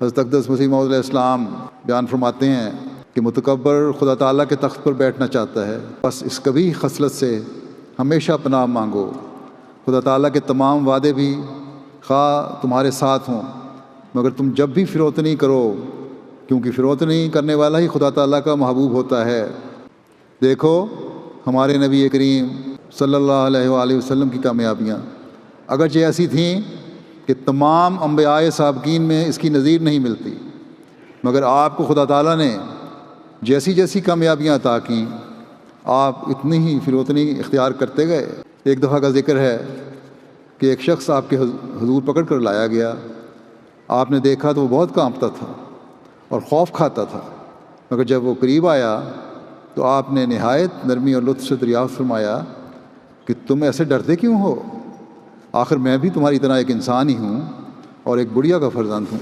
حضرت اقدس مسیح موعود علیہ السلام بیان فرماتے ہیں کہ متکبر خدا تعالیٰ کے تخت پر بیٹھنا چاہتا ہے، بس اس کبھی خصلت سے ہمیشہ پناہ مانگو۔ خدا تعالیٰ کے تمام وعدے بھی خواہ تمہارے ساتھ ہوں، مگر تم جب بھی فروتنی کرو، کیونکہ فروتنی کرنے والا ہی خدا تعالیٰ کا محبوب ہوتا ہے۔ دیکھو ہمارے نبی کریم صلی اللہ علیہ وآلہ وسلم کی کامیابیاں اگرچہ ایسی تھیں کہ تمام انبیاء سابقین میں اس کی نظیر نہیں ملتی، مگر آپ کو خدا تعالیٰ نے جیسی جیسی کامیابیاں عطا کیں، آپ اتنی ہی فروتنی اختیار کرتے گئے۔ ایک دفعہ کا ذکر ہے کہ ایک شخص آپ کے حضور پکڑ کر لایا گیا، آپ نے دیکھا تو وہ بہت کانپتا تھا اور خوف کھاتا تھا، مگر جب وہ قریب آیا تو آپ نے نہایت نرمی اور لطف سے دریافت فرمایا کہ تم ایسے ڈرتے کیوں ہو؟ آخر میں بھی تمہاری طرح ایک انسان ہی ہوں اور ایک بڑھیا کا فرزند ہوں۔